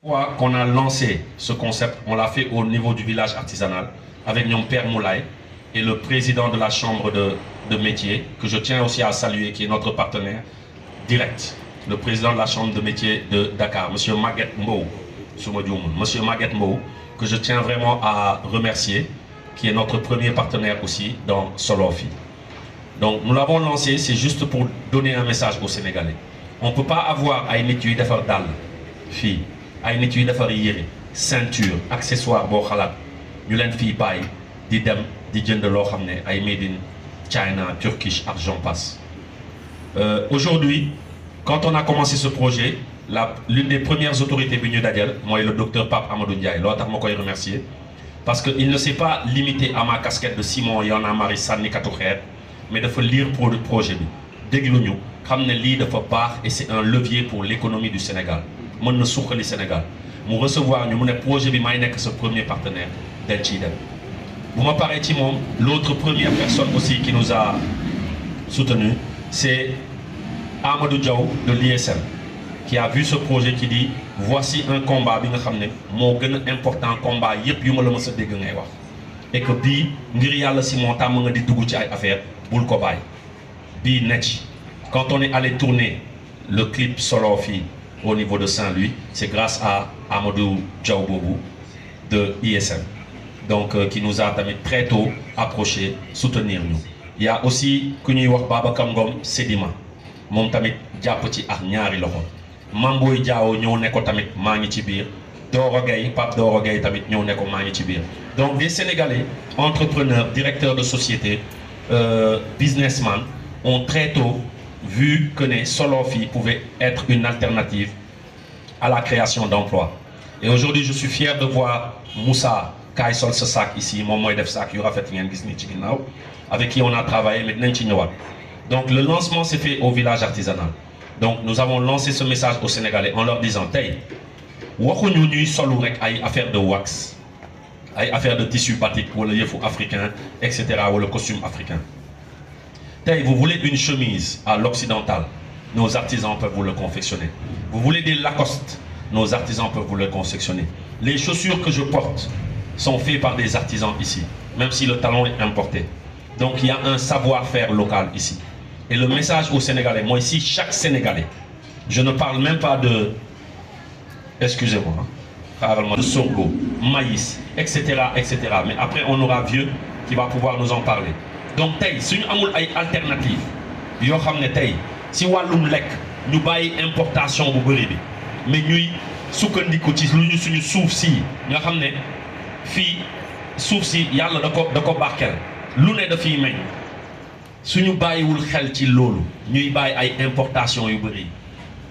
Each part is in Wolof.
fois qu'on a lancé ce concept, on l'a fait au niveau du village artisanal avec mon père Moulay et le président de la chambre de métier, que je tiens aussi à saluer, qui est notre partenaire direct, le président de la chambre de métier de Dakar, M. Maguette Mbou, M. Maguette Mbou, que je tiens vraiment à remercier, qui est notre premier partenaire aussi dans Solofi. Donc nous l'avons lancé, c'est juste pour donner un message aux Sénégalais. On ne peut pas avoir à une étude d'affaires d'al, filles, à une étude d'affaires yére, ceinture, accessoires, bon khalat, ñu leen fii bàyyi di dem di jënd loo xam ne ay made in China, Turkish, argent passe. Aujourd'hui, quand on a commencé ce projet, l'une des premières autorités bi ñu dajal mooy le docteur Pape Amadou Ndiaye, loolu tax ma koy remercier, parce qu'il ne s'est pas limité à ma casquette de Simon Y'en a marre sànni katu xeer, mais dafa lire projet bi déglu ñu xam ne lii dafa baax et c'est un levier pour l'économie du Sénégal mën na suqali Sénégal mu recevoir ñu mu ne projet bi may nekk ce premier partenaire del ciy dem bu ma paree ci moom l'autre première personne aussi qui nous a soutenu c'est Amadou Diaw de l'ISM qui a vu ce projet qui dit voici un combat bi nga xam ne moo gën a important combat yépp yu ma la mës a dégg ngay wax et que bii ngir yàlla si moo tàmm nga di dugg ci ay affaire bul ko bàyyi bii ne ci quand on est allé tourner le clip Solofi au niveau de Saint-Louis, c'est grâce à Amadou Diaw Bobu de ISM, donc qui nous a très tôt approché, soutenir nous. Il y a aussi Kouny Wak Baba Kamgom Sedima, mon tamit Diapoti Arniari Loho, Mamboy Diao Nyon Neko tamit Mani Tibir, Dorogay, Pape Dorogay tamit Nyon Neko Mani Tibir. Donc des Sénégalais, entrepreneurs, directeurs de société, businessmen, ont très tôt vu que Solofi pouvait être une alternative à la création d'emplois. Et aujourd'hui, je suis fier de voir Moussa Kaysol ce sac ici, mon moyen de sac, avec qui on a travaillé maintenant. Donc le lancement s'est fait au village artisanal. Donc nous avons lancé ce message aux Sénégalais en leur disant Tay, waxuñu ñuy solu rek ay affaire de wax, ay affaire de tissu batik, ou le yefou africain, etc., ou le costume africain. Tay, vous voulez une chemise à l'occidental, nos artisans peuvent vous le confectionner. Vous voulez des Lacoste, nos artisans peuvent vous le confectionner. Les chaussures que je porte sont faites par des artisans ici, même si le talon est importé. Donc il y a un savoir-faire local ici. Et le message aux Sénégalais, moi ici, chaque Sénégalais, je ne parle même pas de, excusez-moi, de sorgho, maïs, etc., etc. Mais après on aura Vieux qui va pouvoir nous en parler. Donc tey suñu amul ay alternative yoo xam ne tey si wàllum lekk ñu bàyyi importation bu bëri bi mais ñuy sukkandiku ci lu ñu suñu suuf si nga xam ne fii suuf si yàlla da ko barkeel lu ne dafiy meññ suñu bàyyiwul xel ci loolu ñuy bàyyi ay importation yu bëri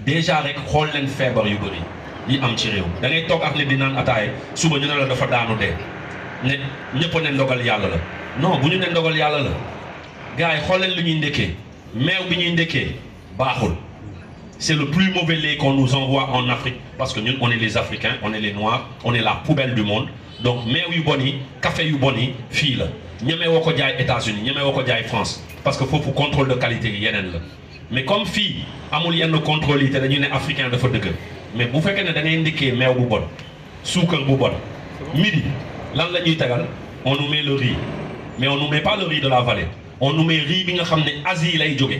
déjà rek xool leen feebar yu bëri yi am ci réew da ngay toog ak ne di naan ataaye suba ñu ne la dafa daanu dee ne ñëpp ne ndogal yàlla la. Non, bu ñu ne ndogal yàlla la gars yi xool leen lu ñuy ndekkee meew bi ñuy ndekkee baaxul c'est le plus mauvais lait qu'on nous envoie en Afrique parce que ñun on est les Africains, on est les Noirs, on est la poubelle du monde. Donc meew yu bon yi café yu bon yi fii la ñemee woo ko jaay États-Unis ñemee woo ko jaay France parce que foofu contrôle de qualité yi yeneen la mais comme fii amul yenn contrôle yi te dañuy ne africain dafa dëgg mais bu fekkee ne da ngay ndekkee meew bu bon suukar bu bon midi lan la ñuy tegal on nous met le riz. Mais on ne nous met pas le riz de la vallée. On nous met riz bi nga xam ne Asie lay jóge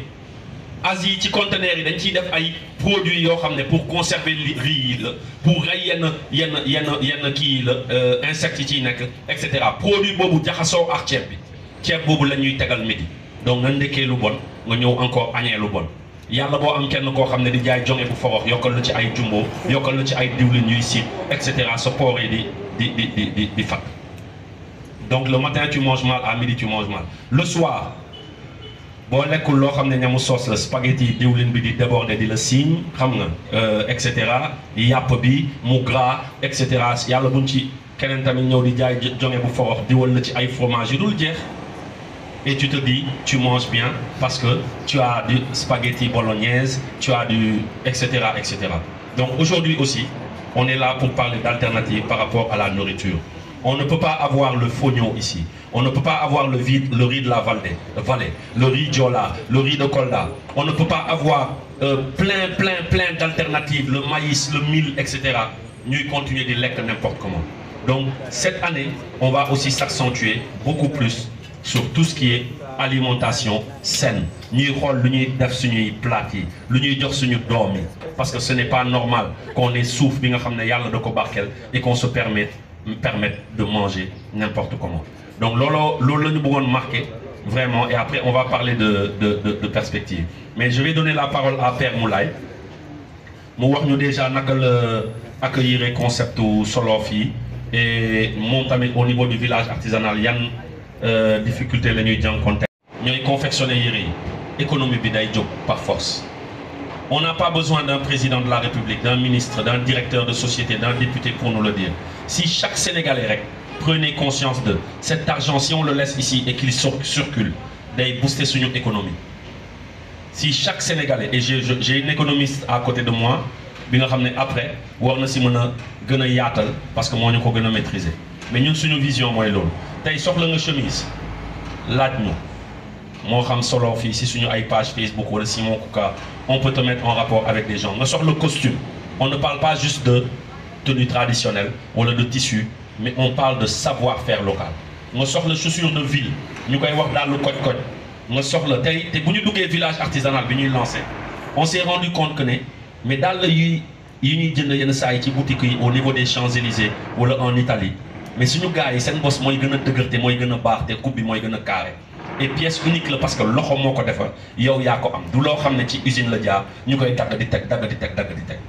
Asie ci conteneur yi dañ ciy def ay produits yoo xam ne pour conserver riz yi la pour rey yenn kii la insectes yi ciy nekk et cetera produit boobu jaxasoo ak ceeb boobu la ñuy tegal midi donc nga ndekkee lu bon nga ñëw encore añee lu bon yàlla boo am kenn koo xam ne di jaay jonge bu forox yokkal la ci ay jumbo yokkal la ci ay diwlin yuy siit et cetera sa poor yi di fakk. Donc le matin tu manges mal, à midi tu manges mal. Le soir, boo lekkul loo xam ne ñamu sauce la spaghetti diwlin bi di déborder di la signe xam nga et cetera yàpp bi mu gras et cetera yàlla buñ ci keneen tamit ñëw di jaay jonge bu forox diwal la ci ay fromage yu dul jeex et tu te dis tu manges bien parce que tu as du spaghetti bolognaise, tu as du et cetera et cetera. Donc aujourd'hui aussi on est là pour parler d'alternatives par rapport à la nourriture. On ne peut pas avoir le fognon ici. On ne peut pas avoir le riz de la vallée, le riz Diola, le riz de Kolda. On ne peut pas avoir plein d'alternatives, le maïs, le mil, etc. ñuy continuer di lekk n'importe comment. Donc cette année on va aussi s'accentuer beaucoup plus sur tout ce qui est alimentation saine ñuy xool lu ñuy def suñuy plat yi lu ñuy jox suñu doom yi parce que ce n'est pas normal qu'on ait suuf bi nga xam ne yàlla da ko barkeel et qu'on se permette de manger n'importe comment. Donc loolu la ñu bëggoon marquer vraiment, et après on va parler de perspective. Mais je vais donner la parole à Père Moulay mu wax ñu déjà naka la accueillir concept Solof yi et moom tamit au niveau du village artisanal yan difficulté la ñuy jànkoonte. ñooy confectionner yére yi économie bi day jóg par force. On n'a pas besoin d'un président de la République, d'un ministre, d'un directeur de société, d'un député pour nous le dire. Si chaque Sénégalais prenait conscience de cet argent, si on le laisse ici et qu'il circule, day booster sur notre économie. Si chaque Sénégalais, et j'ai une économiste à côté de moi, bi nga xam ne après war na si mën a gën a yaatal parce que moo ñu ko gën a maîtriser mais ñun suñu vision mooy loolu tey soxla nga chemise laaj ñu moo xam solo fii si suñu ay page Facebook wala Simon Kouka on peut te mettre en rapport avec des gens nga soxla costume on ne parle pas juste de tenue traditionnelle wala de tissu mais on parle de savoir-faire local nga soxla chaussure de ville ñu koy wax daal lu koj-koj nga soxla tey te bu ñu duggee village artisanal bi ñuy lancé on s'est rendu compte que ne mais daal la yi ñuy jënd yenn saa yi ci boutique yi au niveau des Champs-Élysées wala en Italie mais suñu gars yi seen bos mooy gën a dëgër te mooy gën a baax te coupe bi mooy gën a carré et pièce unique la parce que loxo moo ko defar yow yaa ko am du loo xam ne ci usine la jaar ñu koy dagg di teg dagg di teg dagg di teg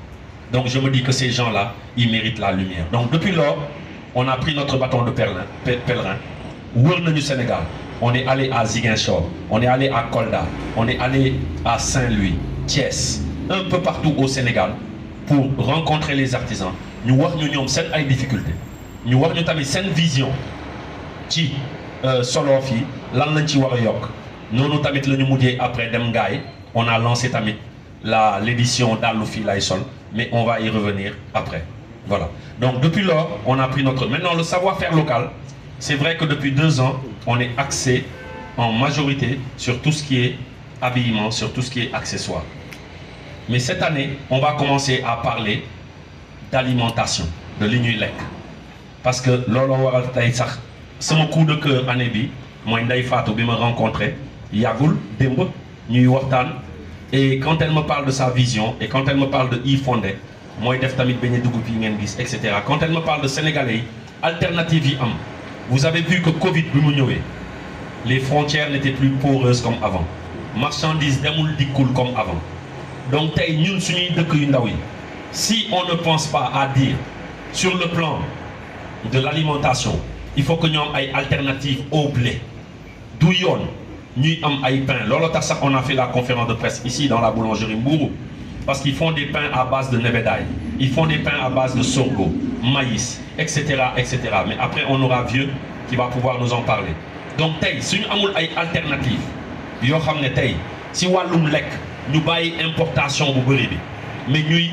donc je me dis que ces gens-là ils méritent la lumière. Donc depuis lors on a pris notre bâton de pèlerin wër nañu Sénégal on est allé à Ziguinchor on est allé à Kolda on est allé à Saint-Louis Thiès un peu partout au Sénégal pour rencontrer les artisans ñu wax ñu ñoom seen ay difficultés ñu wax ñu tamit seen vision ci Solof yi lan lañ ci war a yokk noonu tamit la ñu mujjee après dem Ngaye on a lancé tamit l'édition Dallu Fii Lay Sol mais on va y revenir après voilà. Donc depuis lors on a pris notre maintenant le savoir-faire local c'est vrai que depuis 2 ans on est axé en majorité sur tout ce qui est habillement sur tout ce qui est accessoires. Mais cette année, on va commencer à parler d'alimentation, de li ñuy lekk parce que looloo waral tey sax sama coup de cœur année bi mooy Ndeye Fatou bi ma rencontré yàggul démb ñuy waxtaan et quand elle me parle de sa vision et quand elle me parle de Ifondé mooy def tamit beñe dugub yi ngeen gis et cetera quand elle me parle de sénégalais yi alternative yi am vous avez vu que Covid bi mu ñëwee les frontières n'étaient plus poreuses comme avant marchandises demul dikkul comme avant. Donc tey ñun suñuy dëkk yu ndaw yi si on ne pense pas à dire sur le plan de l'alimentation il faut que ñu am ay alternatives au blé du yoon ñuy am ay pain looloo tax sax on a fait la conférence de presse ici dans la boulangerie Mbourou parce qu'ils font des pains à base de nebedaay ils font des pains à base de sorgho maïs etc. mais après on aura Vieux qui va pouvoir nous en parler donc tey suñu amul ay alternatives yoo xam ne tey si wàllum lekk ñu bàyyi importation bu bëri bi mais ñuy